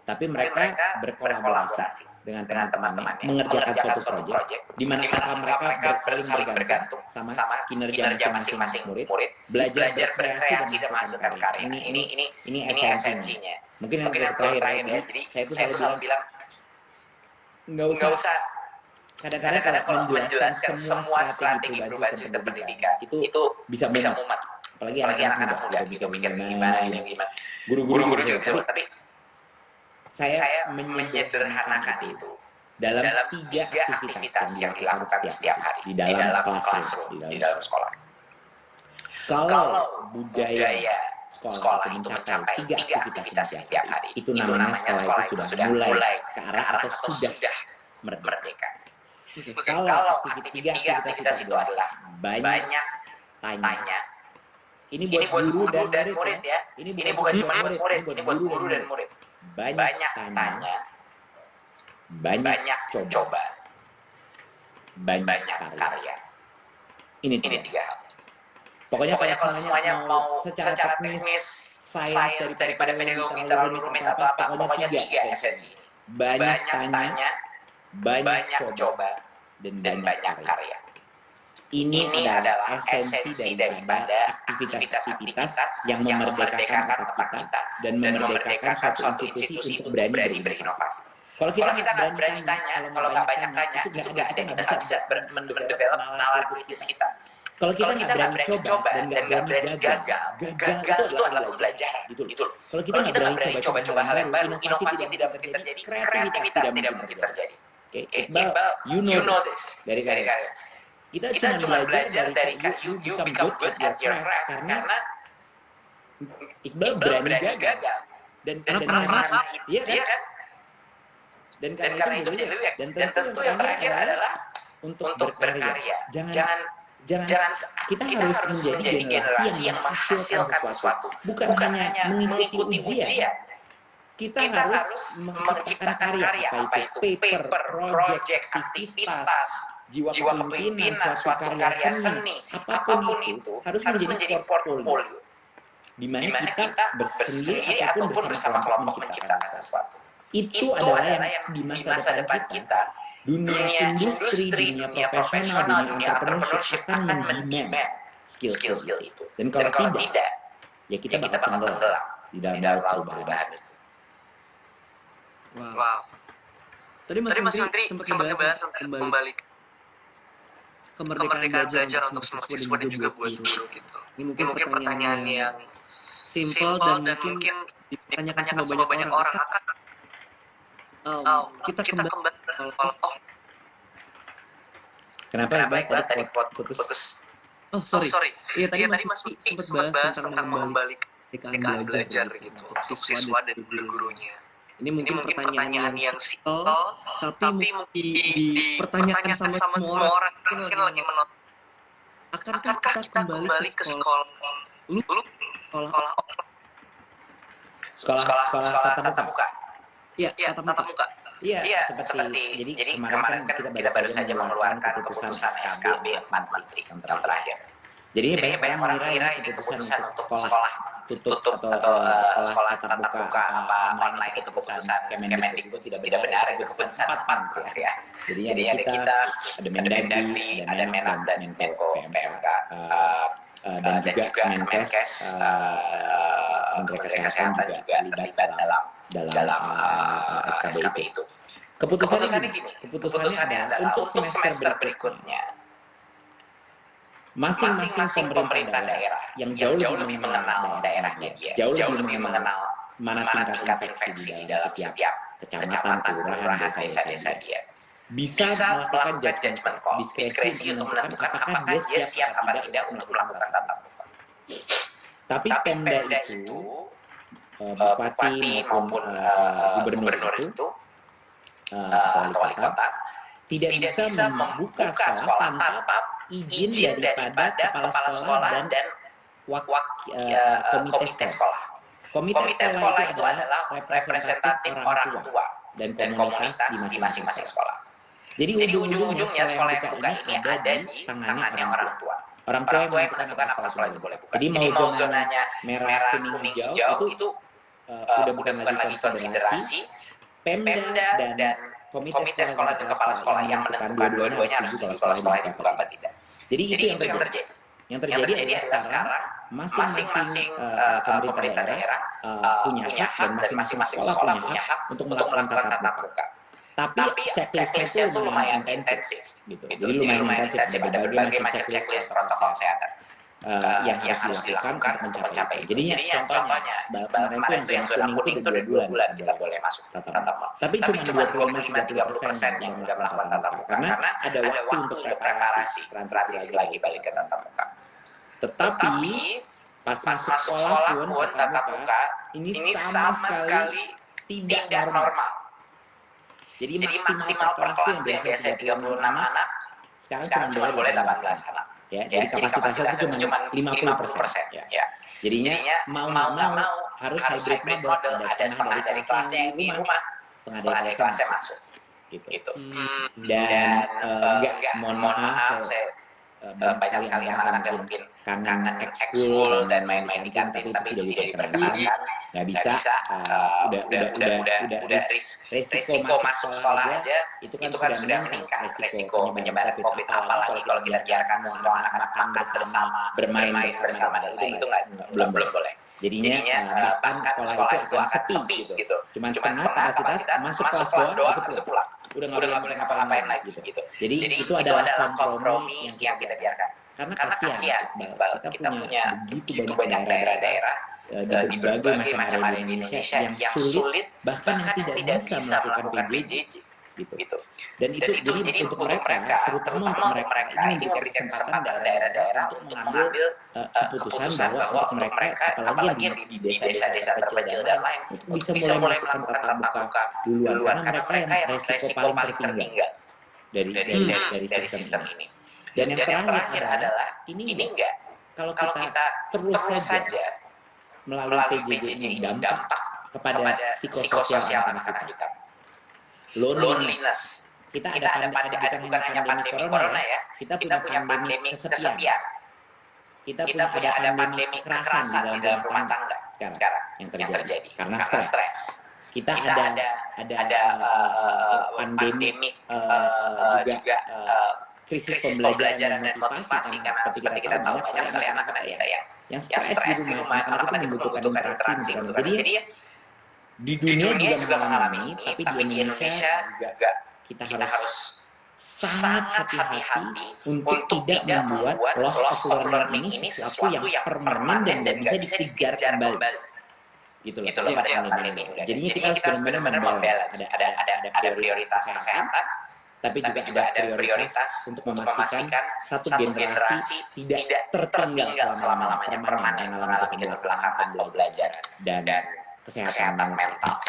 tapi mereka berkolaborasi dengan teman-temannya mengerjakan suatu proyek di mana mereka saling bergantung sama kinerja masing-masing murid, belajar berkreasi dan menghasilkan karya. Ini esensinya. Mungkin yang terakhir ya, jadi saya itu selalu bilang nggak usah kadang-kadang kalau menjelaskan semua strategi perubahan sistem pendidikan itu bisa mumet, apalagi anak-anak muda gitu mikir gimana. Guru-guru juga, tapi saya menyederhanakan itu dalam 3 aktivitas yang dilakukan setiap hari di dalam classroom, di dalam sekolah. Kalau budaya sekolah itu mencapai 3 aktivitas setiap hari, itu namanya sekolah itu sudah mulai ke arah atau sudah merdeka. Kalau tiga aktivitas itu adalah banyak tanya. Ini buat guru dan murid ya. Ini bukan cuma murid, ini buat guru dan murid. Banyak tanya, banyak coba, banyak karya. Ini 3 hal. Pokoknya kalau semuanya mau secara teknis, sains daripada pedagogi terlalu rumit atau apa, pokoknya 3 esensi. Banyak tanya, banyak coba, dan banyak karya. Ini adalah esensi daripada aktivitas-aktivitas yang memerdekakan otak kita dan memerdekakan suatu institusi untuk berani berinovasi. Kalau kita nggak berani tanya, kalau nggak banyak tanya, itu nggak ada, kita nggak bisa mendevelop nalar kritis kita. Kalau kita nggak berani coba dan nggak berani gagal itu adalah pembelajaran gitu loh. Kalau kita nggak berani coba-coba hal yang baru, inovasi tidak mungkin terjadi, kreativitas tidak mungkin terjadi. Oke, Iqbal, you know this dari karya. Kita cuma belajar dari you become good at your craft karena Iqbal berani gagal dan iya kan? Dan karena itu menjadi lebih baik. Dan tentu yang terakhir adalah untuk berkarya. Jangan kita harus menjadi generasi yang menghasilkan sesuatu, bukan hanya mengikuti ujian. Kita harus menciptakan karya, apa itu paper, project, aktivitas, jiwa kepemimpinan, suatu karya seni, apapun itu harus menjadi portfolio di mana kita bersendiri ataupun bersama kelompok menciptakan sesuatu. Itu adalah yang di masa depan kita, dunia industri, dunia profesional, dunia entrepreneurship akan mendemand skill-skill itu. Dan kalau tidak, ya kita bakal tenggelam di dalam perubahan itu. Wow. Tadi Mas Menteri sempat ngebahas tentang kembali kemerdekaan belajar untuk semua siswa dan juga buat guru gitu. Ini mungkin pertanyaan yang simpel dan mungkin ditanyakan sama banyak orang akan kita kembali Kenapa tadi putus? Oh sorry. Iya tadi Mas sempat bahas tentang mengembalikan belajar gitu untuk siswa dan guru-gurunya. Ini mungkin pertanyaan yang simpel, tapi dipertanyakan sama semua orang mungkin lagi menonton. Akankah kita kembali ke sekolah? Sekolah tatap muka. Iya, tatap muka. Iya, seperti jadi kemarin kan kita baru saja mengeluarkan keputusan SKB 4 Menteri yang terakhir. Jadi banyak orang mengira ini keputusan untuk sekolah tutup atau sekolah tatap muka online itu keputusan Kemendikbud tidak benar, itu keputusan 4 Menteri ya. Jadi kita ada Mendagri, ada Menak dan Menko PMK dan juga Menkes, Menteri Kesehatan juga terlibat dalam SKB itu. Keputusannya adalah untuk semester berikutnya masing-masing pemerintah daerah yang jauh lebih mengenal daerahnya dia, jauh lebih mengenal mana tingkat infeksi di dalam setiap kecamatan, kelurahan, desa-desa dia, bisa melakukan judgment call, diskresi untuk menentukan apakah dia siap apa tidak untuk melakukan tatap muka. Tapi Pemda itu, bupati maupun gubernur itu, atau wali kota, tidak bisa membuka sekolah tanpa izin daripada kepala sekolah dan komite sekolah. Komite sekolah itu adalah representatif orang tua dan komunitas di masing-masing sekolah. Jadi ujung-ujungnya sekolah yang buka ini ada di tangannya orang tua. Orang tua yang menentukan apa sekolah itu boleh buka. Jadi mau zonanya merah, kuning, hijau itu udah bukan lagi konsiderasi, Pemda dan komite sekolah dan kepala sekolah yang menentukan dua-duanya harus setuju kalau sekolah ini dibuka apa tidak. Jadi itu yang terjadi. Yang terjadi adalah sekarang masing-masing pemerintah daerah punya hak dan masing-masing sekolah punya hak untuk melakukan tatap muka. Tapi checklistnya itu lumayan intensif, gitu. Jadi lumayan intensif, ada berbagai macam checklist protokol kesehatan yang harus dilakukan untuk mencapai. Jadinya contohnya, kemarin itu yang zona kuning itu udah 2 bulan kita boleh masuk tatap muka. Tapi cuma 25-30% yang udah melakukan tatap muka karena ada waktu untuk preparasi transisi lagi balik ke tatap muka. Tetapi pas masuk sekolah pun tatap muka ini sama sekali tidak normal. Jadi maksimal per kelas yang biasanya 36 anak sekarang cuma boleh 18 anak. Ya, jadi kapasitasnya itu cuma 50%. Ya. Jadinya mau harus hybrid model, ada setengah dari kelasnya yang di rumah, setengah dari kelasnya masuk. Gitu. Dan mohon maaf, banyak sekali anak-anak yang mungkin kangen ekskul dan main-main di kantin, tapi itu tidak diperkenankan, nggak bisa. Udah resiko masuk sekolah aja itu kan sudah meningkat, resiko penyebaran COVID, apalagi kalau kita biarkan semua anak-anak makan bersama, bermain bersama, dan itu belum boleh. Jadinya bahkan sekolah itu akan sepi gitu. Cuman setengah kapasitas masuk kelas doang bisa pulang. Udah nggak boleh ngapa-ngapain lagi gitu. Jadi itu adalah kompromi yang kita biarkan. Karena kasihan, Iqbal, kita punya begitu banyak daerah-daerah di berbagai macam area di Indonesia yang sulit bahkan yang tidak bisa melakukan PJJ gitu. Dan itu jadi untuk mereka, terutama untuk mereka ini memberikan kesempatan daerah-daerah untuk mengambil keputusan bahwa untuk mereka, apalagi yang di desa-desa terpencil dan lain, untuk bisa mulai melakukan tatap muka duluan karena mereka yang resiko paling tertinggal dari sistem ini. Dan yang terakhir adalah ini enggak, kalau kita terus saja melalui PJJ ini dampak kepada psikososial anak-anak kita. Loneliness. Kita ada bukan hanya pandemi corona ya. Kita punya pandemi kesepian. Kita punya ada pandemi kekerasan di dalam rumah tangga sekarang yang terjadi karena stres. Kita ada pandemi juga krisis pembelajaran dan motivasi karena seperti kita tahu banyak sekali anak-anak kita yang stres di rumah, anak-anak itu membutuhkan interaksi. Jadi di dunia juga mengalami ini, tapi di Indonesia juga kita harus sangat hati-hati untuk tidak membuat loss of learning ini sesuatu yang permanen dan bisa dikejar kembali. Gitu loh pada pandemi ini. Jadinya kita harus benar-benar membalance. Ada prioritas kesehatan, tapi juga ada prioritas untuk memastikan satu generasi tidak tertinggal selama-lamanya permanen dalam keterbelakangan pembelajaran dan kesehatan mental.